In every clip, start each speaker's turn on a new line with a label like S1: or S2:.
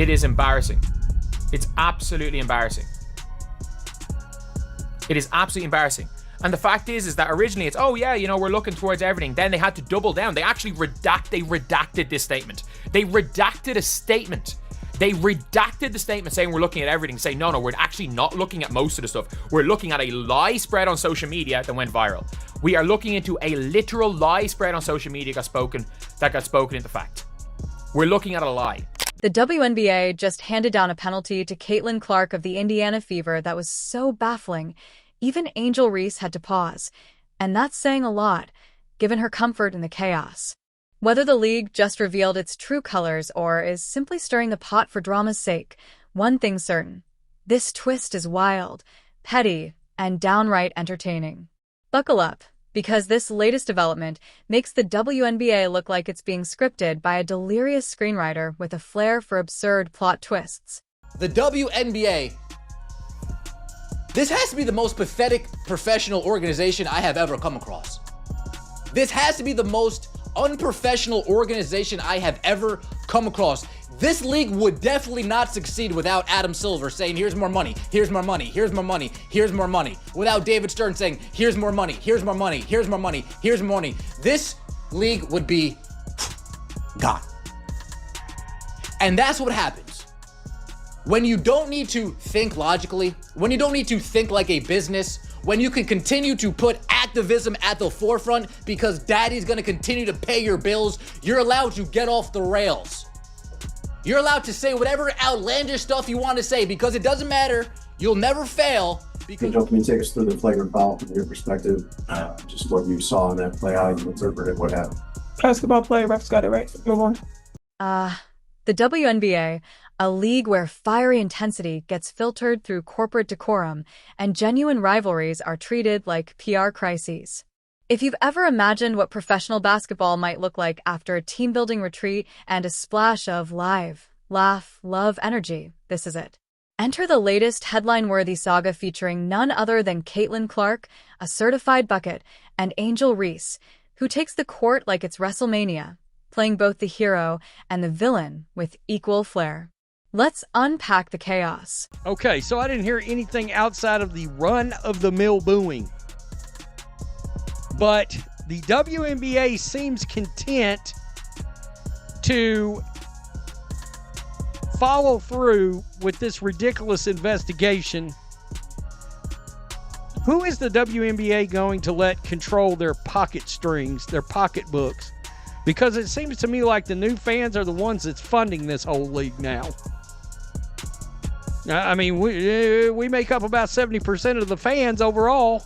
S1: It is embarrassing. It's absolutely embarrassing. It is absolutely embarrassing. And the fact is that originally it's, oh yeah, you know, we're looking towards everything. Then they had to double down. They actually redacted this statement. They redacted a statement. They redacted the statement saying we're looking at everything, saying, no, we're actually not looking at most of the stuff. We're looking at a lie spread on social media that went viral. We are looking into a literal lie spread on social media that got spoken into fact. We're looking at a lie.
S2: The WNBA just handed down a penalty to Caitlin Clark of the Indiana Fever that was so baffling, even Angel Reese had to pause. And that's saying a lot, given her comfort in the chaos. Whether the league just revealed its true colors or is simply stirring the pot for drama's sake, one thing's certain. This twist is wild, petty, and downright entertaining. Buckle up, because this latest development makes the WNBA look like it's being scripted by a delirious screenwriter with a flair for absurd plot twists.
S3: The WNBA. This has to be the most pathetic professional organization I have ever come across. This has to be the most unprofessional organization I have ever come across. This league would definitely not succeed without Adam Silver saying, here's more money, here's more money, here's more money, here's more money. Without David Stern saying, here's more money, here's more money, here's more money, here's more money. This league would be gone. And that's what happens when you don't need to think logically, when you don't need to think like a business, when you can continue to put activism at the forefront because daddy's gonna continue to pay your bills. You're allowed to get off the rails. You're allowed to say whatever outlandish stuff you want to say because it doesn't matter. You'll never fail.
S4: Can you take us through the flagrant foul from your perspective? Just what you saw in that play, how you interpreted what happened.
S5: Basketball play, refs got it right. Move on.
S2: The WNBA, a league where fiery intensity gets filtered through corporate decorum and genuine rivalries are treated like PR crises. If you've ever imagined what professional basketball might look like after a team-building retreat and a splash of live, laugh, love energy, this is it. Enter the latest headline-worthy saga featuring none other than Caitlin Clark, a certified bucket, and Angel Reese, who takes the court like it's WrestleMania, playing both the hero and the villain with equal flair. Let's unpack the chaos.
S6: Okay, so I didn't hear anything outside of the run-of-the-mill booing. But the WNBA seems content to follow through with this ridiculous investigation. Who is the WNBA going to let control their pocket strings, their pocketbooks? Because it seems to me like the new fans are the ones that's funding this whole league now. I mean, we make up about 70% of the fans overall.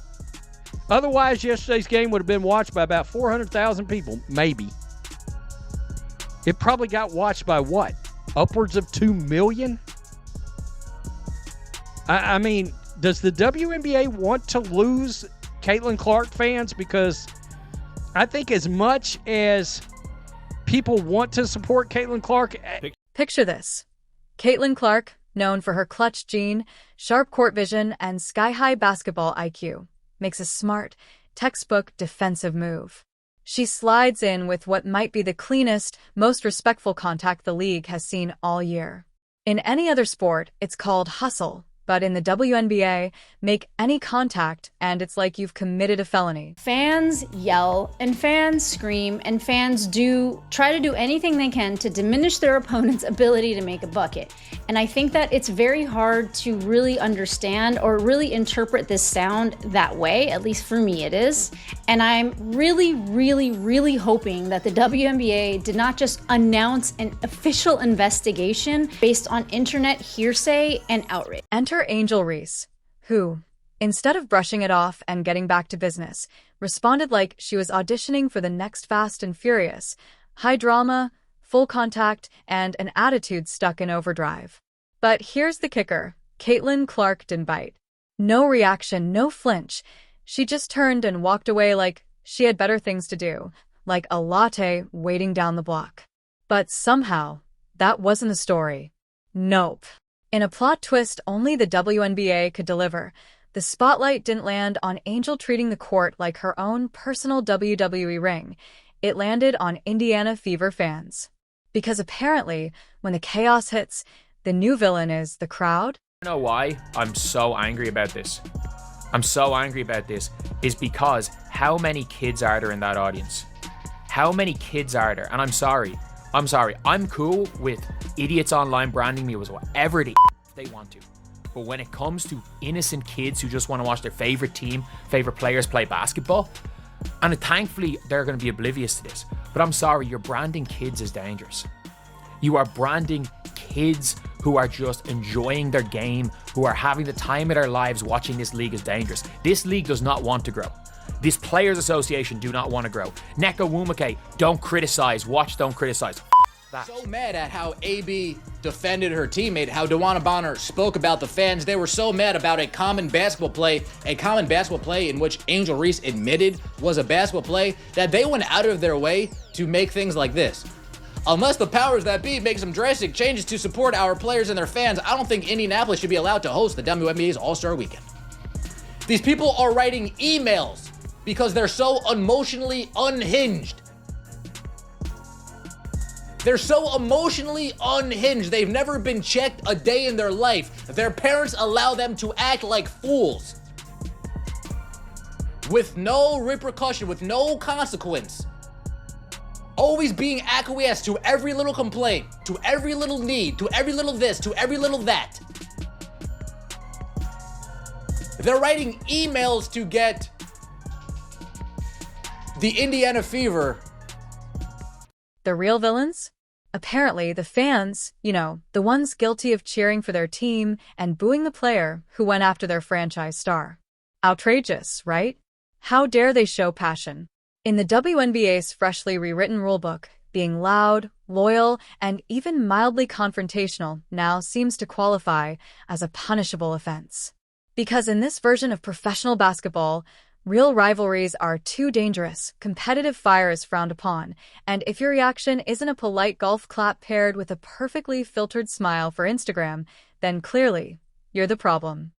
S6: Otherwise, yesterday's game would have been watched by about 400,000 people, maybe. It probably got watched by what? Upwards of 2 million? I mean, does the WNBA want to lose Caitlin Clark fans? Because I think as much as people want to support Caitlin Clark...
S2: Picture this. Caitlin Clark, known for her clutch gene, sharp court vision, and sky-high basketball IQ, makes a smart, textbook defensive move. She slides in with what might be the cleanest, most respectful contact the league has seen all year. In any other sport, it's called hustle. But in the WNBA, make any contact and it's like you've committed a felony.
S7: Fans yell and fans scream and fans try to do anything they can to diminish their opponent's ability to make a bucket. And I think that it's very hard to really understand or really interpret this sound that way, at least for me it is. And I'm really, really, really hoping that the WNBA did not just announce an official investigation based on internet hearsay and outrage.
S2: Enter Angel Reese, who, instead of brushing it off and getting back to business, responded like she was auditioning for the next Fast and Furious, high drama, full contact, and an attitude stuck in overdrive. But here's the kicker. Caitlin Clark didn't bite. No reaction, no flinch. She just turned and walked away like she had better things to do, like a latte waiting down the block. But somehow, that wasn't the story. Nope. In a plot twist only the WNBA could deliver, the spotlight didn't land on Angel treating the court like her own personal WWE ring. It landed on Indiana Fever fans. Because apparently, when the chaos hits, the new villain is the crowd.
S1: You know why I'm so angry about this? I'm so angry about this is because how many kids are there in that audience? How many kids are there? And I'm sorry. I'm cool with idiots online branding me as whatever they want to. But when it comes to innocent kids who just want to watch their favorite team, favorite players play basketball, and thankfully they're going to be oblivious to this. But I'm sorry, you're branding kids as dangerous. You are branding kids who are just enjoying their game, who are having the time of their lives watching this league as dangerous. This league does not want to grow. This Players Association do not want to grow. Neko Wumake, don't criticize. Watch, don't criticize. That.
S3: So mad at how AB defended her teammate, how DeWanna Bonner spoke about the fans. They were so mad about a common basketball play in which Angel Reese admitted was a basketball play, that they went out of their way to make things like this. Unless the powers that be make some drastic changes to support our players and their fans, I don't think Indianapolis should be allowed to host the WNBA's All-Star Weekend. These people are writing emails because they're so emotionally unhinged. They're so emotionally unhinged. They've never been checked a day in their life. Their parents allow them to act like fools. With no repercussion, with no consequence. Always being acquiesced to every little complaint, to every little need, to every little this, to every little that. They're writing emails to get the Indiana Fever.
S2: The real villains? Apparently, the fans, the ones guilty of cheering for their team and booing the player who went after their franchise star. Outrageous, right? How dare they show passion? In the WNBA's freshly rewritten rulebook, being loud, loyal, and even mildly confrontational now seems to qualify as a punishable offense. Because in this version of professional basketball, real rivalries are too dangerous, competitive fire is frowned upon, and if your reaction isn't a polite golf clap paired with a perfectly filtered smile for Instagram, then clearly, you're the problem.